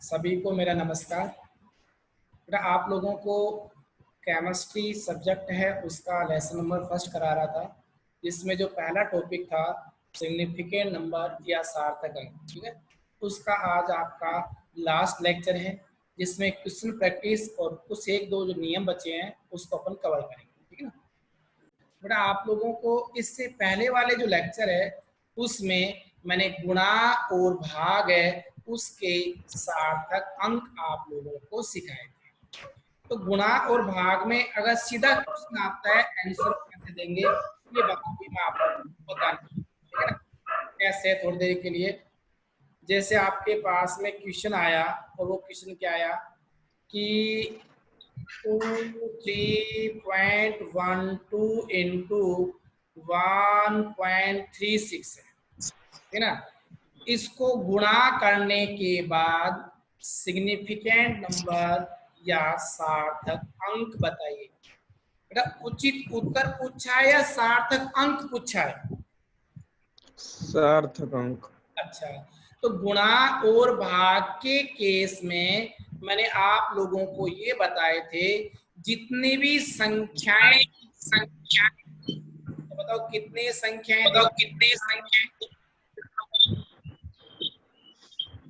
सभी को मेरा नमस्कार। बेटा आप लोगों को केमिस्ट्री सब्जेक्ट है उसका लेसन नंबर फर्स्ट करा रहा था, जिसमें जो पहला टॉपिक था सिग्निफिकेंट नंबर या सार्थक अंक। ठीक है, उसका आज आपका लास्ट लेक्चर है, जिसमें क्वेश्चन प्रैक्टिस और कुछ एक दो जो नियम बचे हैं उसको अपन कवर करेंगे। ठीक है ना बेटा, आप लोगों को इससे पहले वाले जो लेक्चर है उसमें मैंने गुणा और भाग है उसके सार्थक अंक आप लोगों को सिखाए थे। तो गुणा और भाग में अगर सीधा क्वेश्चन आता है आंसर कैसे देंगे ये बताऊंगी मैं आप लोगों को बताने। ठीक है ना, कैसे थोड़ी देर के लिए जैसे आपके पास में क्वेश्चन आया और वो क्वेश्चन क्या आया कि 3.12 इंटू 1.36 है ना, इसको गुणा करने के बाद सिग्निफिकेंट नंबर या सार्थक अंक बताइए। बेटा उचित उत्तर पूछा है या सार्थक अंक पूछा है? सार्थक अंक। अच्छा, तो गुणा और भाग के केस में मैंने आप लोगों को ये बताए थे जितनी भी संख्याएं, तो बताओ कितने संख्याएं दी?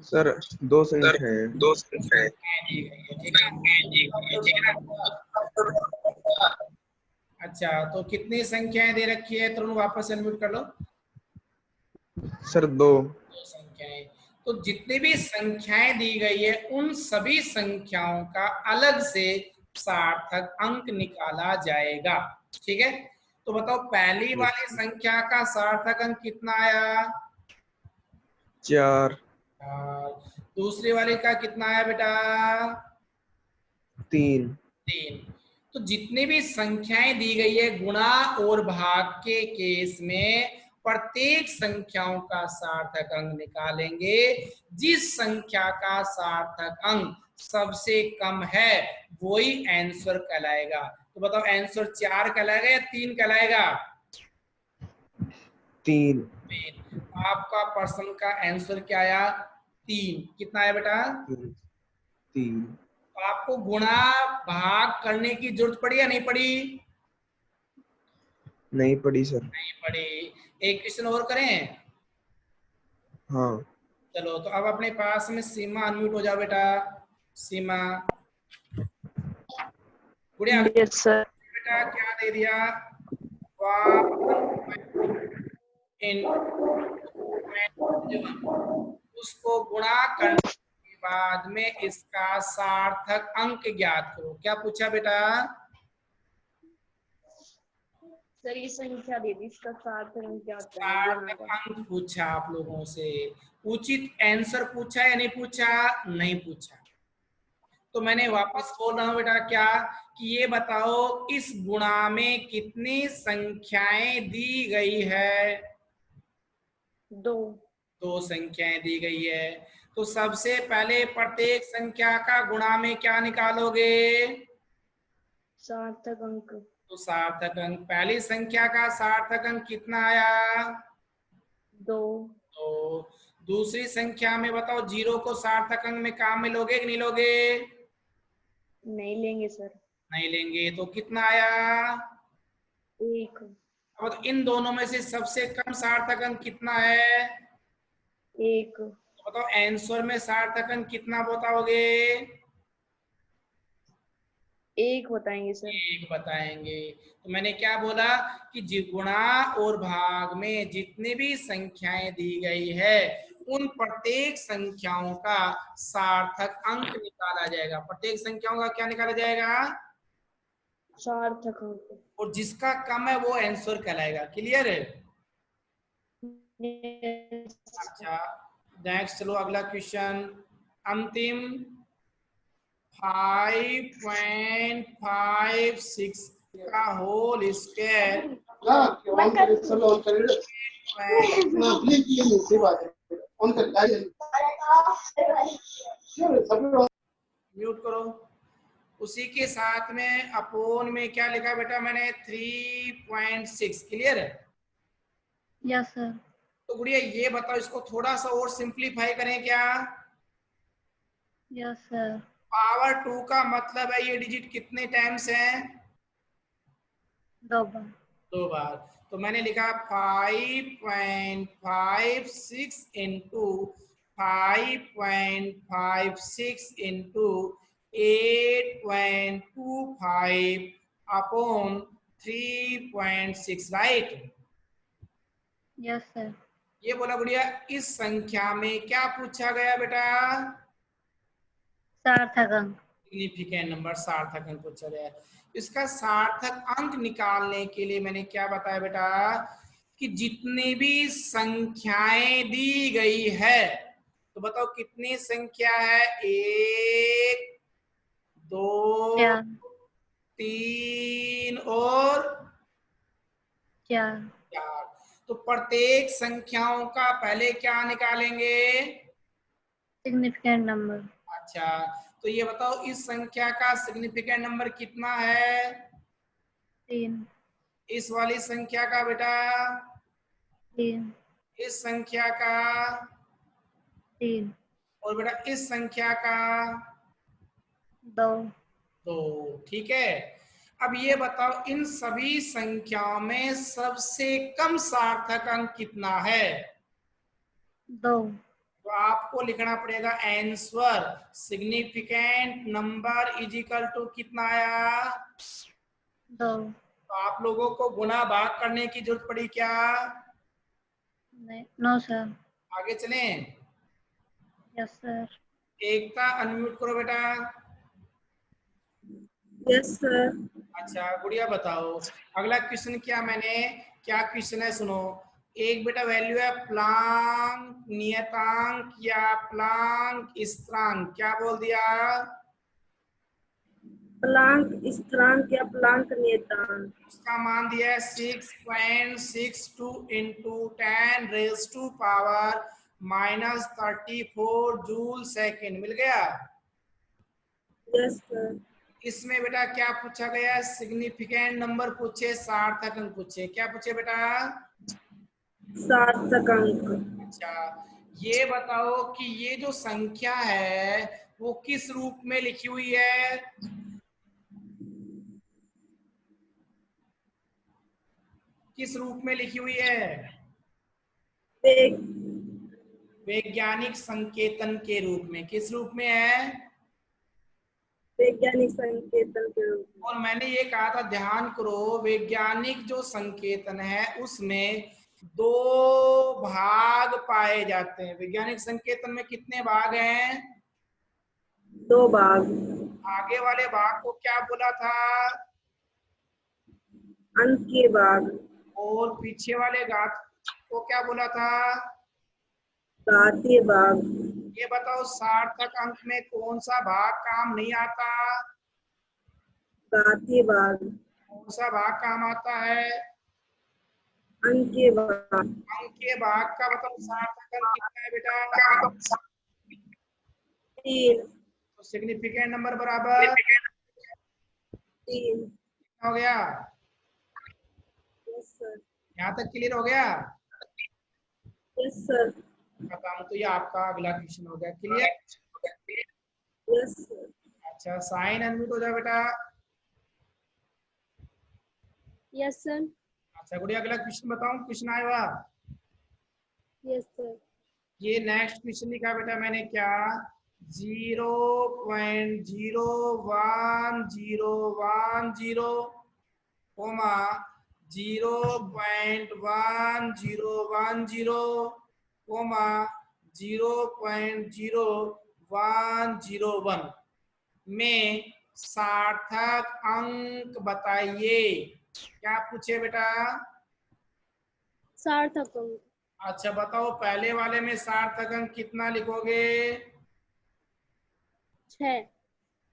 सर दो संख्याएं दी गई है। ठीक है, अच्छा तो कितनी संख्याएं दे रखी है? तुम वापस अनम्यूट कर लो। सर दो संख्याएं, तो जितनी भी संख्याएं दी गई है उन सभी संख्याओं का अलग से सार्थक अंक निकाला जाएगा। ठीक है, तो बताओ पहली वाली संख्या का सार्थक अंक कितना आया? 4। दूसरी वाली का कितना आया बेटा? 3। तो जितनी भी संख्याएं दी गई है गुणा और भाग के केस में प्रत्येक संख्याओं का सार्थक अंक निकालेंगे। जिस संख्या का सार्थक अंक सबसे कम है वही आंसर कहलाएगा। तो बताओ आंसर 4 कहलाएगा या 3 कहलाएगा? 3। आपका प्रश्न का आंसर क्या आया? 3। कितना आया बेटा? 3। तो आपको गुणा भाग करने की जरूरत पड़ी या नहीं पड़ी? नहीं पड़ी सर। नहीं पड़ी। एक क्वेश्चन और करें? हाँ। चलो, तो अब अपने पास में सीमा अनम्यूट हो जाओ बेटा। सीमा गुड़िया बेटा क्या दे दिया? उसको गुणा करने के बाद में इसका सार्थक अंक ज्ञात करो। क्या पूछा बेटा? सर ये संख्या दे दी, इसका सार्थक अंक ज्ञात करना। सार्थक अंक पूछा आप लोगों से। उचित आंसर पूछा या नहीं पूछा? नहीं पूछा। तो मैंने वापस बोल रहा हूं बेटा क्या कि ये बताओ इस गुणा में कितनी संख्याएं दी गई है? 2 संख्याएं दी गई है। तो सबसे पहले प्रत्येक संख्या का गुणा में क्या निकालोगे? सार्थक अंक। तो सार्थक अंक, पहली संख्या का सार्थक अंक कितना आया? 2। तो दूसरी संख्या में बताओ जीरो को सार्थक अंक में काम में लोगे कि नहीं लोगे? नहीं लेंगे सर। नहीं लेंगे। तो कितना आया? 1। अब तो इन दोनों में से सबसे कम सार्थक अंक कितना है? 1। तो बताओ आंसर में सार्थक अंक कितना बताओगे? 1 बताएंगे सर। 1 बताएंगे। तो मैंने क्या बोला कि गुणा और भाग में जितनी भी संख्याएं दी गई है उन प्रत्येक संख्याओं का सार्थक अंक निकाला जाएगा। प्रत्येक संख्याओं का क्या निकाला जाएगा? सार्थक अंक। और जिसका कम है वो आंसर कहलाएगा। क्लियर है? अच्छा नेक्स्ट, चलो अगला क्वेश्चन। अंतिम 5.56 का होल स्क्वायर म्यूट करो। उसी के साथ में अपोन में क्या लिखा बेटा मैंने? 3.6। क्लियर है? Yes sir. तो गुड़िया ये बताओ इसको थोड़ा सा और सिंप्लीफाई करें क्या? Yes sir. पावर 2 का मतलब है ये डिजिट कितने टाइम्स हैं? 2 बार। 2 बार। तो मैंने लिखा 5.56 into 5.56 into 8.25 upon 3.6, right? Yes sir. ये बोला गुड़िया, इस संख्या में क्या पूछा गया बेटा? सार्थक अंक। सिग्निफिकेंट नंबर, सार्थक अंक पूछा गया। इसका सार्थक अंक निकालने के लिए मैंने क्या बताया बेटा कि जितनी भी संख्याएं दी गई है, तो बताओ कितनी संख्या है? 1 2 4। 3 और 4। 4। तो प्रत्येक संख्याओं का पहले क्या निकालेंगे? Significant number. अच्छा, तो ये बताओ इस संख्या का सिग्निफिकेंट नंबर कितना है? 3। इस वाली संख्या का बेटा? 3। इस संख्या का? 3। और बेटा इस संख्या का? 2। 2। ठीक है। अब ये बताओ इन सभी संख्याओं में सबसे कम सार्थक अंक कितना है? 2। तो आपको लिखना पड़ेगा answer significant number is equal to कितना आया? 2। तो आप लोगों को गुना भाग करने की जरूरत पड़ी क्या? नहीं, नो सर। आगे चलें। Yes sir. एकता अनम्यूट करो बेटा। Yes sir. अच्छा गुड़िया बताओ, अगला क्वेश्चन क्या क्वेश्चन है सुनो। एक बेटा वैल्यू है प्लांक नियतांक या प्लांक स्थिरांक, क्या बोल दिया? प्लांक स्थिरांक या प्लांक नियतांक। उसका मान दिया है 6.62 इंटू 10⁻⁻³ जूल सेकेंड, मिल गया? Yes sir. इसमें बेटा क्या पूछा गया है? सिग्निफिकेंट नंबर पूछे, सार्थक अंक पूछे। क्या पूछे बेटा? सार्थक अंक। अच्छा, ये बताओ कि ये जो संख्या है वो किस रूप में लिखी हुई है? किस रूप में लिखी हुई है? वैज्ञानिक संकेतन के रूप में। किस रूप में है? वैज्ञानिक संकेतन के रूप में। और मैंने ये कहा था, ध्यान करो, वैज्ञानिक जो संकेतन है उसमें 2 भाग पाए जाते हैं। वैज्ञानिक संकेतन में कितने भाग हैं? 2 भाग। आगे वाले भाग को क्या बोला था? अंक के भाग। और पीछे वाले घात को क्या बोला था? घातीय भाग। ये बताओ सार्थक अंक में कौन सा भाग काम नहीं आता? घातीय भाग। कौन सा भाग काम आता है? अंक के भाग। अंक के भाग का मतलब सार्थक अंक कितना है बेटा? 3। तो सिग्निफिकेंट नंबर बराबर 3। हो गया। Yes sir. यहाँ तक क्लियर हो गया? Yes sir. खत्म। तो ये आपका अगला क्वेश्चन हो गया क्लियर। Yes sir. अच्छा, साइन अनम्यूट हो जाओ बेटा। Yes sir. अच्छा गुड़िया, अगला क्वेश्चन बताऊं? क्वेश्चन आया हुआ? Yes sir. ये नेक्स्ट क्वेश्चन लिखा बेटा मैंने क्या? 0.01010 कोमा 0.1010 कोमा 0.0101 में सार्थक अंक बताइए। क्या पूछे बेटा? सार्थक अंक। अच्छा बताओ, पहले वाले में सार्थक अंक कितना लिखोगे? 6।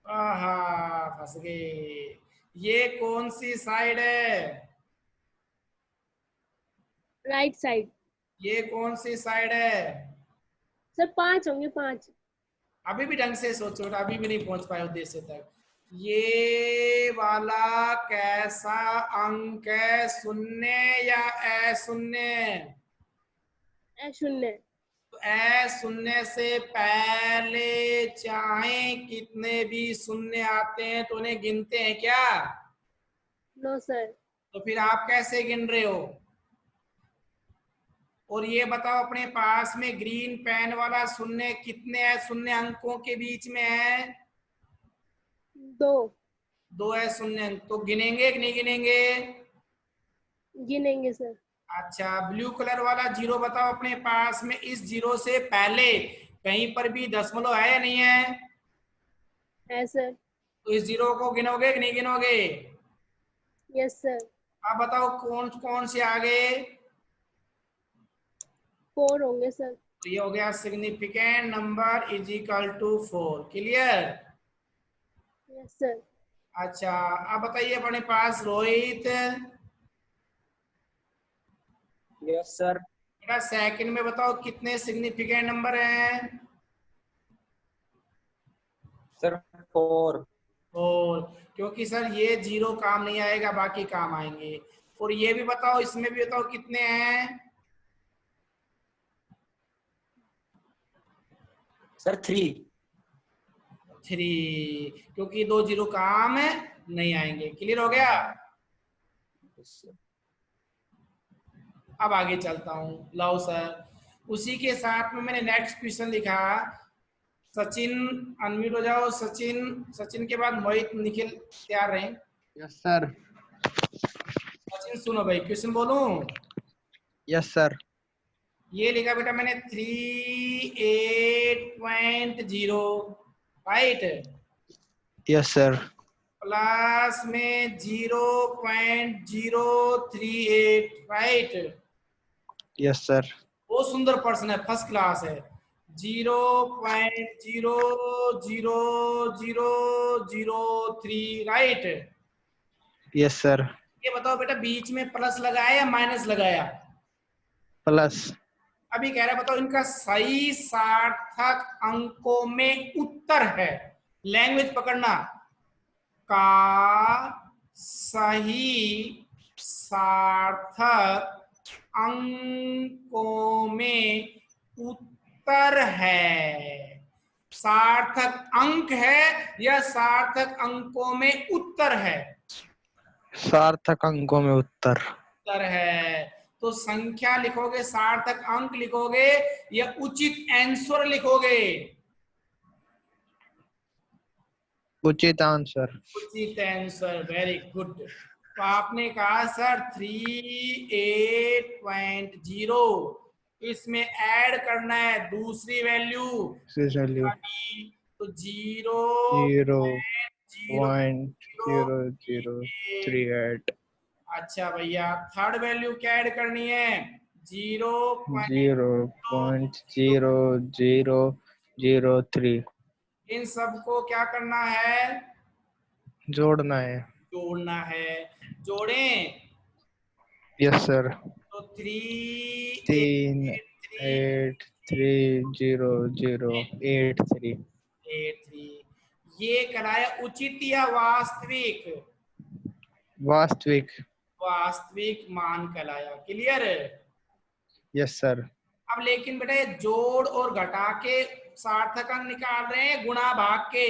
आहा, फंस गए। ये कौन सी साइड है? Right side. ये कौन सी साइड है? सर 5 होंगे, 5। अभी भी ढंग से सोचो, अभी भी नहीं पहुंच पाए उद्देश्य तक। ये वाला कैसा अंक है? शून्य या अशून्य? 0। तो ए शून्य से पहले चाहे कितने भी शून्य आते हैं तो उन्हें गिनते हैं क्या? No sir. तो फिर आप कैसे गिन रहे हो? और ये बताओ अपने पास में ग्रीन पेन वाला शून्य कितने है, शून्य अंकों के बीच में है? 2 2 है शून्य अंक, तो गिनेंगे कि नहीं गिनेंगे? गिनेंगे सर। अच्छा, ब्लू कलर वाला जीरो बताओ अपने पास में, इस जीरो से पहले कहीं पर भी दशमलव है या नहीं है? है सर। तो इस जीरो को गिनोगे कि नहीं गिनोगे? Yes sir. अब बताओ कौन कौन से आगे? 4 होंगे सर। तो ये हो गया significant number is equal to 4। Clear? Yes sir. अच्छा, अब बताइए अपने पास रोहित, यस सर। बेटा सेकंड में बताओ कितने सिग्निफिकेंट नंबर हैं? सर 4। और क्योंकि सर ये जीरो काम नहीं आएगा, बाकी काम आएंगे। और ये भी बताओ, इसमें भी बताओ कितने हैं? सर 3। 3, क्योंकि 2 जीरो काम नहीं आएंगे। क्लियर हो गया? अब आगे चलता हूँ, लाओ सर। उसी के साथ में मैंने नेक्स्ट क्वेश्चन लिखा। सचिन अनम्यूट हो जाओ। सचिन, सचिन के बाद मोहित, निखिल तैयार रहे। Yes sir. सचिन सुनो भाई, क्वेश्चन बोलूं? Yes sir. ये लिखा बेटा मैंने 38.0, राइट? Yes sir. प्लस में 0.038, राइट? Yes sir. बहुत सुंदर पर्सन है, फर्स्ट क्लास है। 0.00003, राइट? Yes sir. ये बताओ बेटा बीच में प्लस लगाया या माइनस लगाया? प्लस। अभी कह रहा है बताओ इनका सही सार्थक अंकों में उत्तर है, लैंग्वेज पकड़ना, का सही सार्थक अंकों में उत्तर है। सार्थक अंक है या सार्थक अंकों में उत्तर है? सार्थक अंकों में उत्तर। उत्तर है। तो संख्या लिखोगे, सार्थक अंक लिखोगे या उचित आंसर लिखोगे? उचित आंसर। उचित आंसर, वेरी गुड। तो आपने कहा सर 38.0, इसमें ऐड करना है दूसरी वैल्यू, वैल्यू तो 0 0.00038। अच्छा भैया, थर्ड वैल्यू क्या ऐड करनी है? 0.00003 इन सबको क्या करना है? जोड़ना है। जोड़ना है। जोड़ें। Yes sir. तो 38300083। 3 ये कराया उचित या वास्तविक? वास्तविक। वास्तविक मान कहलाया। क्लियर? Yes sir. अब लेकिन बेटा ये जोड़ और घटा के सार्थक अंक निकाल रहे हैं, गुणा भाग के।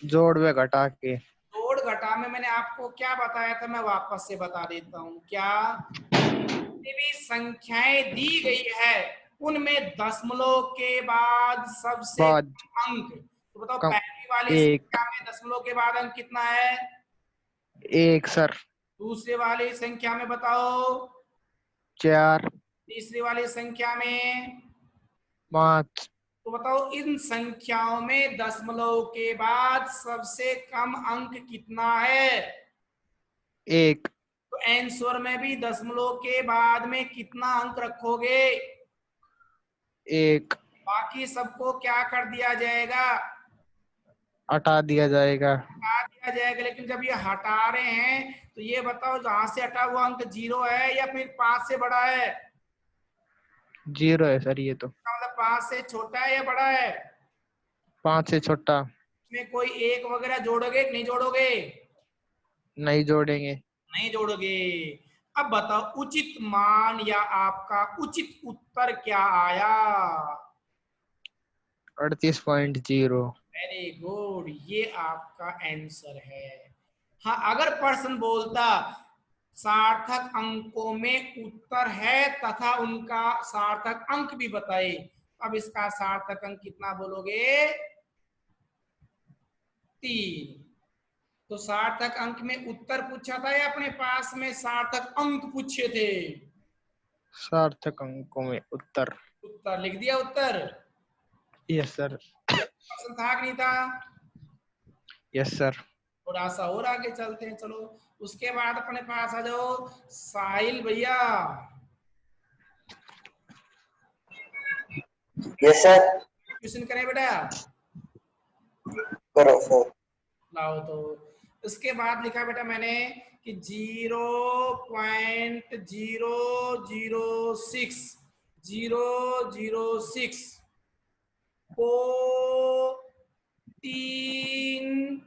जोड़ व घटा के। जोड़ घटा में मैंने आपको क्या बताया था, मैं वापस से बता देता हूँ। क्या? जितनी भी संख्याएं दी गई है उनमें दशमलव के बाद सबसे कम अंक, तो बताओ पहली वाली संख्या में दशमलव के बाद अंक कितना है? 1 सर। दूसरे वाली संख्या में बताओ? 4। तीसरी वाली संख्या में? 5। तो बताओ इन संख्याओं में दशमलव के बाद सबसे कम अंक कितना है? 1। तो आंसर में भी दशमलव के बाद में कितना अंक रखोगे? 1। बाकी सबको क्या कर दिया जाएगा? हटा दिया जाएगा। हटा दिया जाएगा। लेकिन जब ये हटा रहे हैं तो ये बताओ जहां से हटा हुआ अंक 0 है या फिर 5 से बड़ा है? 0 है सर ये तो। मतलब 5 से छोटा है या बड़ा है? 5 से छोटा। इसमें कोई एक वगैरह जोड़ोगे कि नहीं जोड़ोगे? नहीं जोड़ेंगे। नहीं जोड़ोगे। अब बताओ उचित मान या आपका उचित उत्तर क्या आया? 38.0। वेरी गुड, ये आपका आंसर है। हाँ, अगर पर्सन बोलता सार्थक अंकों में उत्तर है तथा उनका सार्थक अंक भी बताए, अब इसका सार्थक अंक कितना बोलोगे? 3। तो सार्थक अंक में उत्तर पूछा था या अपने पास में सार्थक अंक पूछे थे? सार्थक अंकों में उत्तर। उत्तर लिख दिया उत्तर। Yes sir. पर्सन था कि नहीं था? Yes sir. थोड़ा सा और आगे चलते हैं, चलो। उसके बाद अपने पास आ जाओ साहिल भैया। Yes sir. क्वेश्चन करें बेटा? करो सर। लाओ तो। उसके बाद लिखा बेटा मैंने कि 0.006 को 3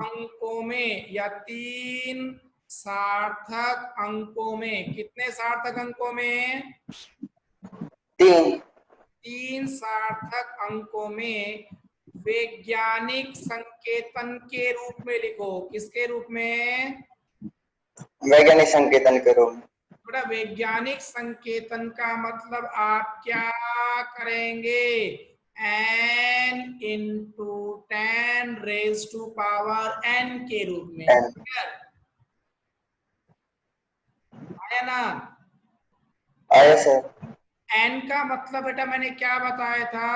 अंकों में या 3 सार्थक अंकों में, कितने सार्थक अंकों में? 3। 3 सार्थक अंकों में वैज्ञानिक संकेतन के रूप में लिखो। किसके रूप में? वैज्ञानिक संकेतन करो। बेटा वैज्ञानिक संकेतन का मतलब आप क्या करेंगे? n इंटू 10⁻⁴n के रूप में। N। आया ना? आया सर। n का मतलब बेटा मैंने क्या बताया था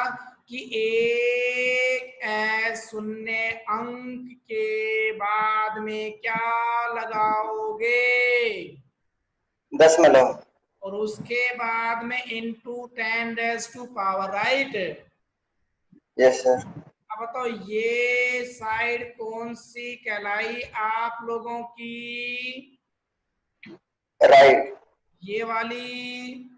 कि एक शून्य अंक के बाद में क्या लगाओगे? दशमलव। और उसके बाद में इंटू 10⁻⁴, राइट? Yes sir. अब बताओ ये साइड कौन सी कहलाई आप लोगों की? राइट। ये वाली।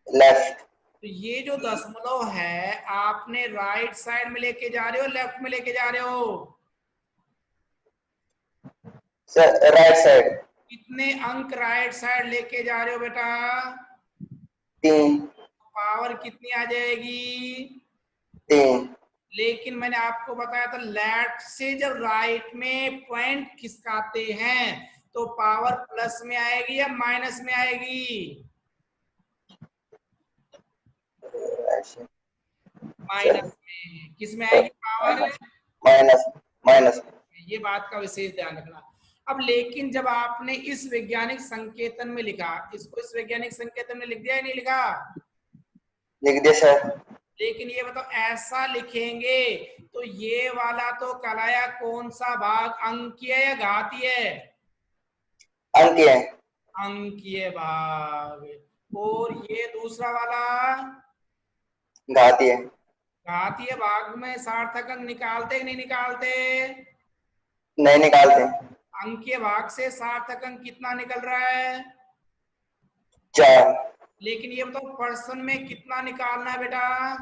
लेफ्ट। तो ये जो दशमलव है आपने राइट साइड में लेके जा रहे हो लेफ्ट में लेके जा रहे हो? Sir right side. कितने अंक राइट साइड लेके जा रहे हो बेटा? 3। पावर कितनी आ जाएगी? 3। लेकिन मैंने आपको बताया था लेफ्ट से जब राइट में पॉइंट खिसकाते हैं तो पावर प्लस में आएगी या माइनस में आएगी? माइनस में। किस में आएगी पावर? माइनस। माइनस। ये बात का विशेष ध्यान रखना। अब लेकिन जब आपने इस वैज्ञानिक संकेतन में लिखा, इसको इस वैज्ञानिक संकेतन में लिख दिया या नहीं लिखा? लिख दिया सर। लेकिन ये बताओ ऐसा लिखेंगे तो ये वाला तो कहलाया कौन सा भाग, अंकीय या घातीय? अंकीय। अंकीय भाग। और ये दूसरा वाला घातीय। घातीय भाग में सार्थक अंक निकालते कि नहीं निकालते? नहीं निकालते। अंकीय भाग से सार्थक अंक कितना निकल रहा है? 4। लेकिन ये बताओ पर्सन में कितना निकालना है बेटा?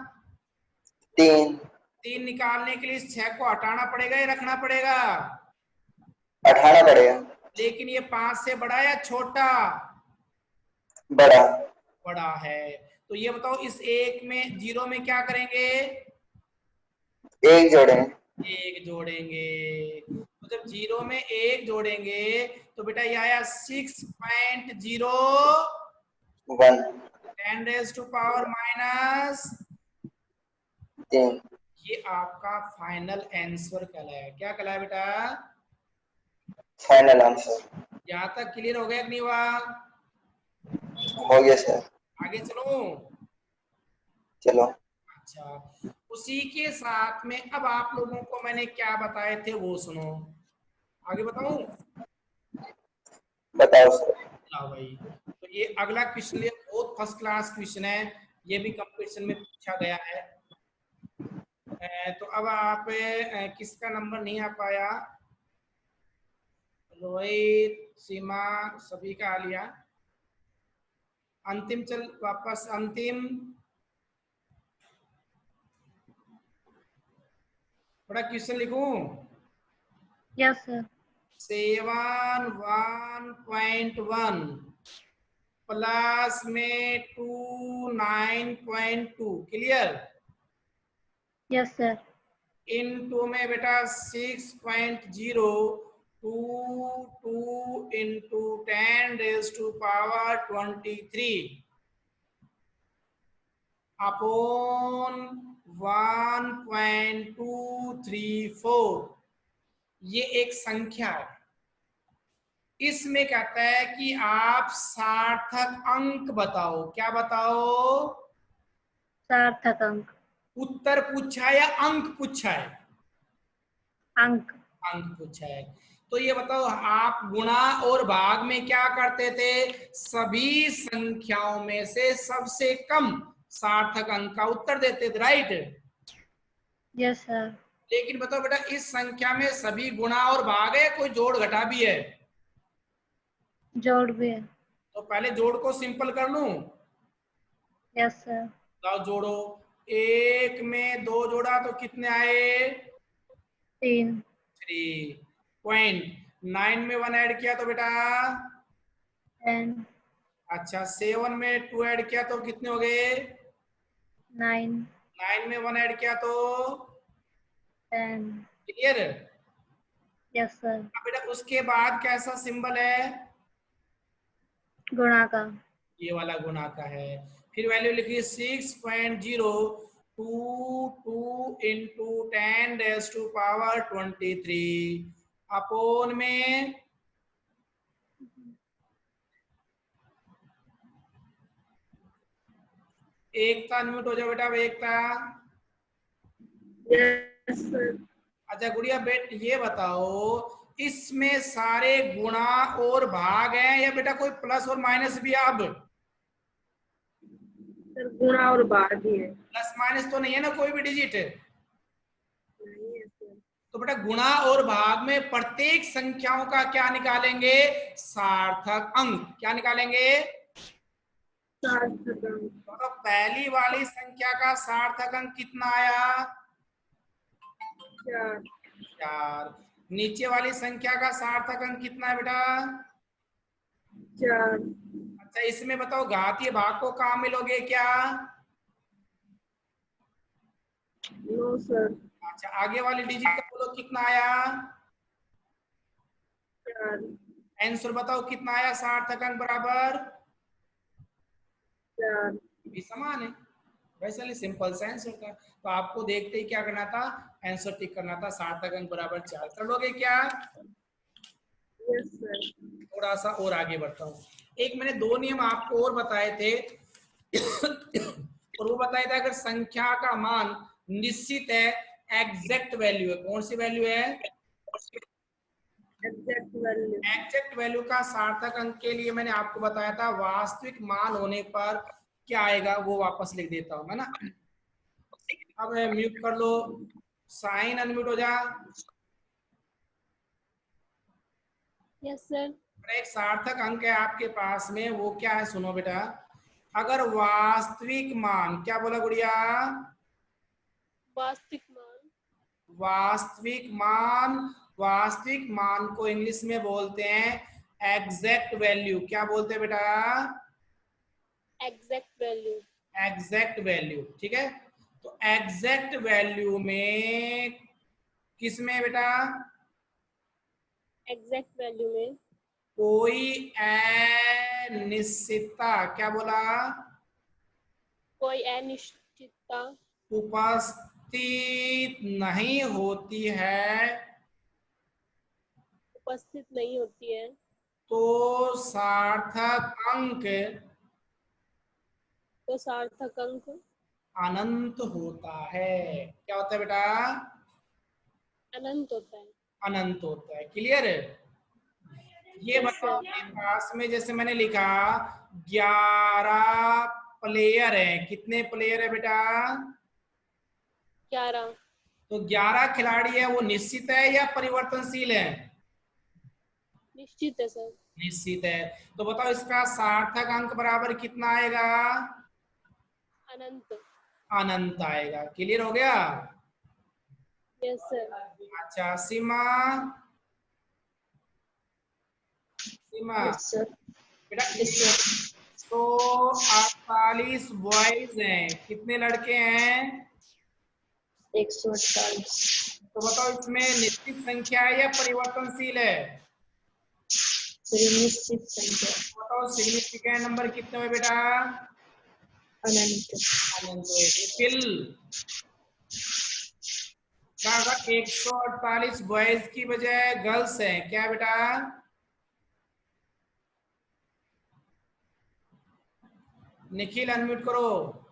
3। 3 निकालने के लिए इस 6 को हटाना पड़ेगा या रखना पड़ेगा? हटाना पड़ेगा। लेकिन ये 5 से बड़ा या छोटा? बड़ा। बड़ा है। तो ये बताओ इस 1 में 0 में क्या करेंगे? 1 जोड़ें। 1 जोड़ेंगे। तो जब 0 में 1 जोड़ेंगे तो बेटा ये आया 6.01 3। ये आपका फाइनल आंसर कहलाया। क्या कहलाया बेटा? Final answer. यहाँ तक क्लियर हो गया कि नहीं हुआ? हो गया सर। आगे चलो। चलो। अच्छा, उसी के साथ में अब आप लोगों को मैंने क्या बताए थे वो सुनो। आगे बताऊं? बताओ सर। हाँ भाई, तो ये अगला क्वेश्चन ये बहुत फर्स्ट क्लास क्वेश्चन है, ये भी कंपटीशन में पूछा गया है। तो अब आप किसका नंबर नहीं आ पाया? रोहित, सीमा, सभी का आ लिया। अंतिम चल वापस अंतिम। बड़ा क्वेश्चन लिखूं? Yes sir. 7.1.1 प्लस में 2 9.2 क्लियर। Yes sir. इनटू में बेटा 6.0 2 इंटू 10⁻23 अपॉन 1.234। ये एक संख्या है। इसमें कहता है कि आप सार्थक अंक बताओ। क्या बताओ? सार्थक अंक। उत्तर पूछा है या अंक पूछा है? अंक। अंक पूछा है। तो ये बताओ, आप गुणा और भाग में क्या करते थे? सभी संख्याओं में से सबसे कम सार्थक अंक का उत्तर देते थे, राइट? Yes sir. लेकिन बताओ बेटा, इस संख्या में सभी गुणा और भाग है, कोई जोड़ घटा भी है? जोड़ भी है। तो पहले जोड़ को सिंपल कर लूं। Yes sir. लाओ जोड़ो। 1 में 2 जोड़ा तो कितने आए? 3। 3.9 में 1 ऐड किया तो बेटा 10। अच्छा 7 में 2 ऐड किया तो कितने हो गए? 9। 9 में 1 ऐड किया तो 10। क्लियर? Yes sir. अब बेटा उसके बाद कैसा सिंबल है? गुणा का। ये वाला गुणा का है। फिर वैल्यू लिखी 6.0 2 इंटू 10⁻23 अपोन में एकता। म्यूट हो जाओ बेटा, एकता। Yes sir. अच्छा गुड़िया बेट, ये बताओ इसमें सारे गुणा और भाग हैं या बेटा कोई प्लस और माइनस भी है? अब सर गुणा और भाग ही है। प्लस माइनस तो नहीं है ना कोई भी डिजिट? नहीं है सर। तो बेटा गुणा और भाग में प्रत्येक संख्याओं का क्या निकालेंगे? सार्थक अंक। क्या निकालेंगे? सार्थक अंक। तो पहली वाली संख्या का सार्थक अंक कितना आया? 4। 4। नीचे वाली संख्या का सार्थक अंक कितना है बेटा? 4। अच्छा इसमें बताओ, घातीय भाग को कहाँ मिलोगे क्या? 9 सर। अच्छा आगे वाली डिजिट का बोलो कितना आया? 4। आंसर बताओ कितना आया? सार्थक अंक बराबर 4। भी समान है। वैसे सिंपल सा आंसर था। तो आपको देखते ही क्या करना था? आंसर टिक करना था। सार्थक अंक बराबर 4 कर लोगे क्या? Yes sir. थोड़ा सा और आगे बढ़ता हूँ। एक मैंने 2 नियम आपको और बताए थे और वो बताया था, अगर संख्या का मान निश्चित है, एग्जैक्ट वैल्यू है। कौन सी वैल्यू है? Exact value. एग्जैक्ट वैल्यू का सार्थक अंक के लिए मैंने आपको बताया था वास्तविक मान होने पर क्या आएगा, वो वापस लिख देता हूं मैं ना। अब म्यूट कर लो, साइन अनम्यूट हो जा। Yes sir. एक सार्थक अंक है आपके पास में, वो क्या है सुनो बेटा। अगर वास्तविक मान, क्या बोला गुड़िया? वास्तविक मान। वास्तविक मान। वास्तविक मान को इंग्लिश में बोलते हैं एग्जैक्ट वैल्यू। क्या बोलते हैं बेटा? Exact value. एग्जैक्ट वैल्यू, ठीक है। तो एग्जैक्ट वैल्यू में किस में बेटा? एग्जैक्ट वैल्यू में कोई अनिश्चितता, क्या बोला? कोई अनिश्चितता उपस्थित नहीं होती है, उपस्थित नहीं होती है, तो सार्थक अंक तो सार्थक अंक अनंत होता है। क्या होता है बेटा? अनंत होता है। अनंत होता है। क्लियर है? ये यस बताओ, सर। मेरे पास में जैसे मैंने लिखा 11 प्लेयर हैं। कितने प्लेयर है बेटा? 11। तो 11 खिलाड़ी है, वो निश्चित है या परिवर्तनशील है? निश्चित है सर। निश्चित है। तो बताओ इसका सार्थक अंक बराबर कितना आएगा? अनंत। अनंत आएगा। क्लियर हो गया? Yes sir. अच्छा सीमा, सीमा यस सर। बेटा, यस सर। 148 बॉयज हैं, कितने लड़के हैं? 148 तो बताओ इसमें निश्चित संख्या है या परिवर्तनशील है? निश्चित संख्या बताओ सिग्निफिकेंट नंबर कितने हुए बेटा? अनंत अनंत हुए। फिल क्या होगा? 148 बॉयज की बजाय गर्ल्स हैं, क्या बेटा? निखिल अनम्यूट करो।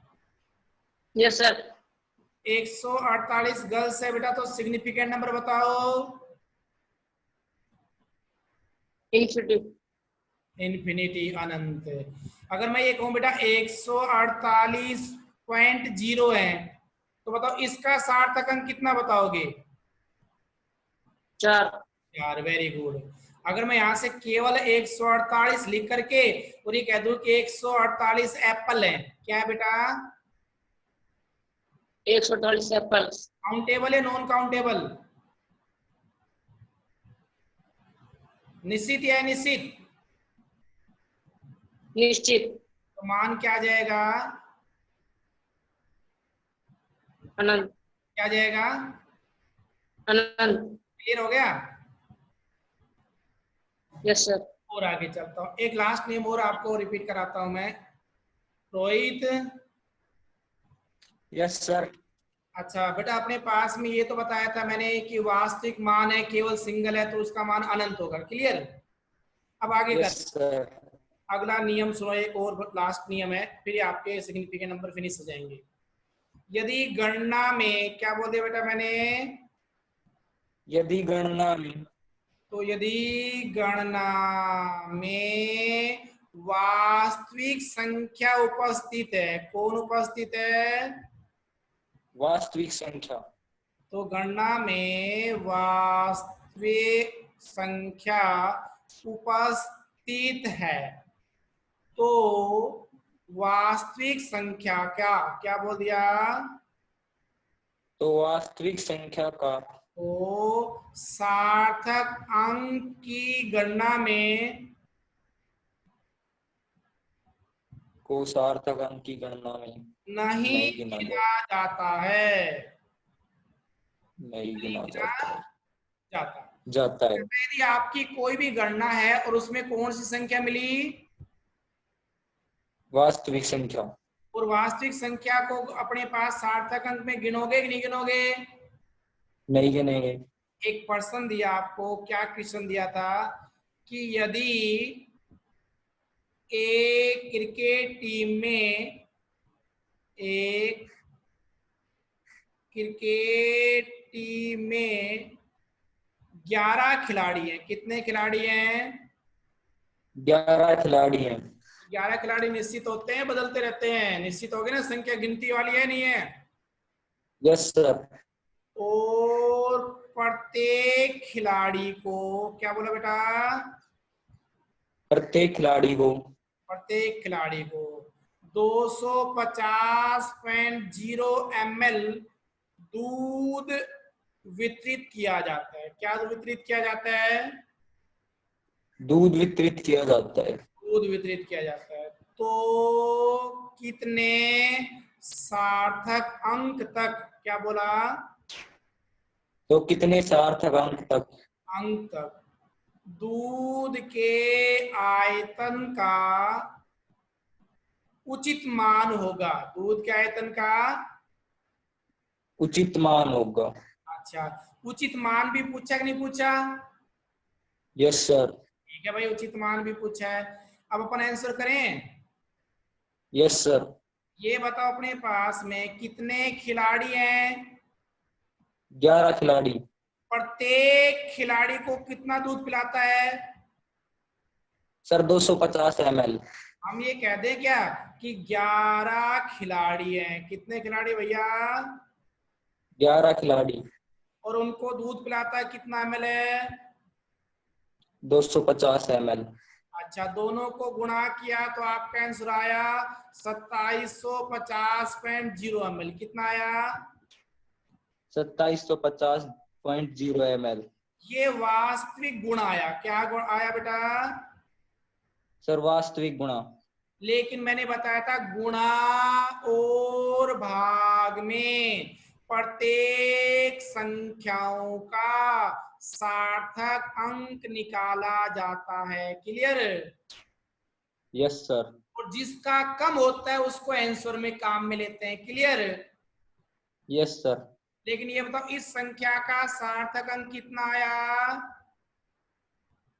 यस सर 148 गर्ल्स है बेटा, तो सिग्निफिकेंट नंबर बताओ। इन्फिनिटी इन्फिनिटी, अनंत। अगर मैं ये कहूं बेटा 148.0 है, तो बताओ इसका सार्थक अंक कितना बताओगे? 4 यार वेरी गुड। अगर मैं यहाँ से केवल 148 लिख करके और ये कह दूं कि 148 एप्पल है, क्या है बेटा? 148 एप्पल काउंटेबल है नॉन काउंटेबल? निश्चित या निश्चित? निश्चित तो मान क्या आ जाएगा? अनंत क्या आ जाएगा? अनंत क्लियर हो गया? यस सर और आगे चलता हूँ, एक लास्ट नेम और आपको रिपीट कराता हूं मैं। रोहित। Yes sir. अच्छा बेटा, अपने पास में ये तो बताया था मैंने कि वास्तविक मान है केवल सिंगल है तो उसका मान अनंत होगा। क्लियर? अब आगे यस कर, सर। अगला नियम सुनो, एक और लास्ट नियम है, फिर आपके सिग्निफिकेंट नंबर फिनिश हो जाएंगे। यदि गणना में, क्या बोल दिया बेटा मैंने? यदि गणना में, तो यदि गणना में वास्तविक संख्या उपस्थित है, कौन उपस्थित है? वास्तविक संख्या, तो गणना में वास्तविक संख्या उपस्थित है, तो वास्तविक संख्या क्या क्या बोल दिया? तो वास्तविक संख्या का तो सार्थक अंक की गणना में को सार्थक अंक की गणना में नहीं गिना गिना जाता है। नहीं नहीं गिना गिना जाता। जाता है। यदि आपकी कोई भी गणना है और उसमें कौन सी संख्या मिली? वास्तविक संख्या, और वास्तविक संख्या को अपने पास सार्थक अंक में गिनोगे कि नहीं गिनोगे? नहीं गिनेंगे। एक प्रश्न दिया आपको, क्या क्वेश्चन दिया था कि यदि एक क्रिकेट टीम में, एक क्रिकेट टीम में 11 खिलाड़ी हैं, कितने खिलाड़ी हैं? 11 खिलाड़ी हैं। 11 खिलाड़ी निश्चित होते हैं, बदलते रहते हैं? निश्चित हो गए ना, संख्या गिनती वाली है नहीं है? Yes sir. और प्रत्येक खिलाड़ी को, क्या बोला बेटा? प्रत्येक खिलाड़ी को प्रत्येक खिलाड़ी को 250.0 ml दूध वितरित किया जाता है। क्या वितरित किया जाता है? दूध वितरित किया जाता है। दूध वितरित किया जाता है। तो कितने सार्थक अंक तक, क्या बोला? तो कितने सार्थक अंक तक, अंक तक दूध के आयतन का उचित मान होगा? दूध के आयतन का उचित मान होगा। अच्छा, उचित मान भी पूछा कि नहीं पूछा? Yes sir. ठीक है भाई, उचित मान भी पूछा है। अब अपन आंसर करें। Yes sir. ये बताओ अपने पास में कितने खिलाड़ी हैं? 11 खिलाड़ी। प्रत्येक खिलाड़ी को कितना दूध पिलाता है? Sir 250 ml। हम ये कह दें क्या कि 11 खिलाड़ी हैं, कितने खिलाड़ी भैया? 11 खिलाड़ी, और उनको दूध पिलाता है कितना ml है? 250 ml। अच्छा, दोनों को गुणा किया तो आपका आंसर आया 2750.0 ml। कितना आया? 2750.0 ml। ये वास्तविक गुण आया। क्या गुण आया बेटा? सर वास्तविक गुणा। लेकिन मैंने बताया था गुणा और भाग में प्रत्येक संख्याओं का सार्थक अंक निकाला जाता है। क्लियर? Yes sir. और जिसका कम होता है उसको आंसर में काम में लेते हैं। क्लियर? Yes sir. लेकिन ये बताओ इस संख्या का सार्थक अंक कितना आया?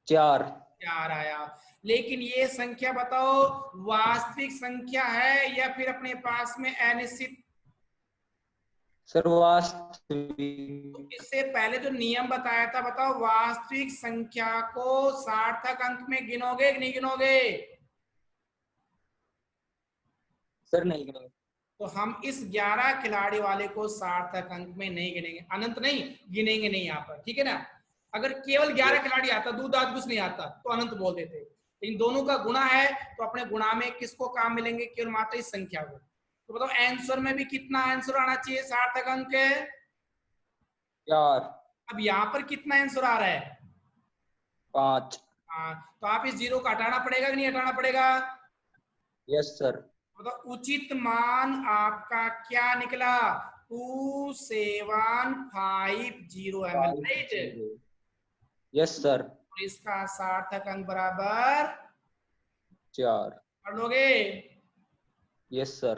4। 4 आया। लेकिन ये संख्या बताओ वास्तविक संख्या है या फिर अपने पास में अनिश्चित? सर तो वास्तविक। इससे पहले जो नियम बताया था, बताओ वास्तविक संख्या को सार्थक अंक में गिनोगे कि नहीं गिनोगे? सर नहीं गिनेंगे। तो हम इस 11 खिलाड़ी वाले को सार्थक अंक में नहीं गिनेंगे, अनंत नहीं गिनेंगे नहीं यहाँ पर, ठीक है ना। अगर केवल 11 खिलाड़ी आता, दूध दाद कुछ नहीं आता तो अनंत बोल देते, लेकिन दोनों का गुणा है तो अपने गुणा में किसको काम मिलेंगे? केवल मात्र इस संख्या को। तो बताओ आंसर में भी कितना आंसर आना चाहिए सार्थक अंक? 4। अब यहाँ पर कितना आंसर आ रहा है? 5। हाँ, तो आप इस 0 को हटाना पड़ेगा कि नहीं हटाना पड़ेगा? Yes sir. मतलब उचित मान आपका क्या निकला? 2750 ml, राइट? Yes sir. और इसका सार्थक अंक बराबर 4। पढ़ लोगे? Yes sir.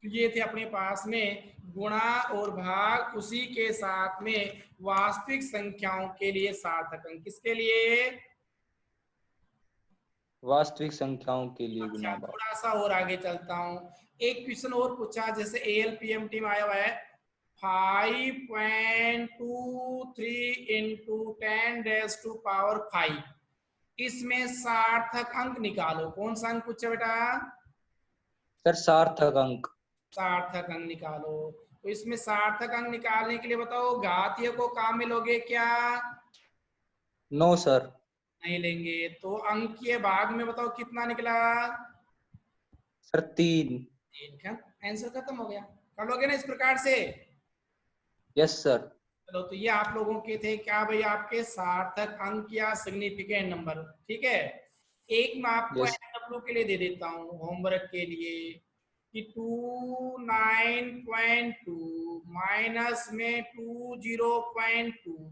तो ये थे अपने पास में गुणा और भाग, उसी के साथ में वास्तविक संख्याओं के लिए सार्थक अंक। किसके लिए? वास्तविक संख्याओं के लिए अच्छा, गुणा भाग। थोड़ा सा और आगे चलता हूँ। एक क्वेश्चन और पूछा, जैसे ALPMT में आया हुआ है 5.23 इंटू 10⁵ इसमें सार्थक अंक निकालो। कौन सा अंक पूछा बेटा? सर सार्थक अंक। सार्थक अंक निकालो। तो इसमें सार्थक अंक निकालने के लिए बताओ घातीय को काम में लोगे क्या? No sir. नहीं लेंगे। तो अंकीय भाग में बताओ कितना निकला? सर 3। का आंसर खत्म हो गया। कर लोगे ना इस प्रकार से? Yes sir. चलो, तो ये आप लोगों के थे क्या भाई, आपके सार्थक अंक या सिग्निफिकेंट नंबर। ठीक है, एक मैं आपको यस। NW के लिए दे देता हूँ होमवर्क के लिए कि 29.2 माइनस में 20.2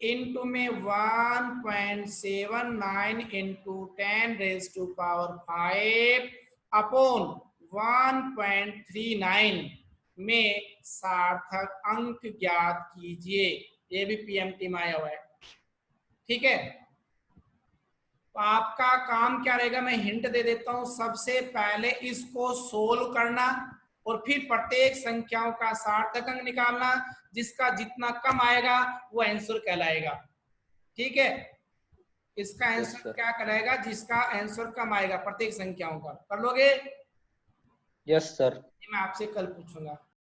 इंटू में 1.79 इंटू 10⁵ अपॉन 1.39 में सार्थक अंक ज्ञात कीजिए। ये भी PMT में आया हुआ है। ठीक है, तो आपका काम क्या रहेगा, मैं हिंट दे देता हूं। सबसे पहले इसको सोल्व करना और फिर प्रत्येक संख्याओं का सार्थक अंक निकालना। जिसका जितना कम आएगा वो आंसर कहलाएगा। ठीक है, इसका आंसर क्या कहलाएगा? जिसका आंसर कम आएगा प्रत्येक संख्याओं का। कर लोगे? Yes sir. मैं आपसे कल पूछूंगा।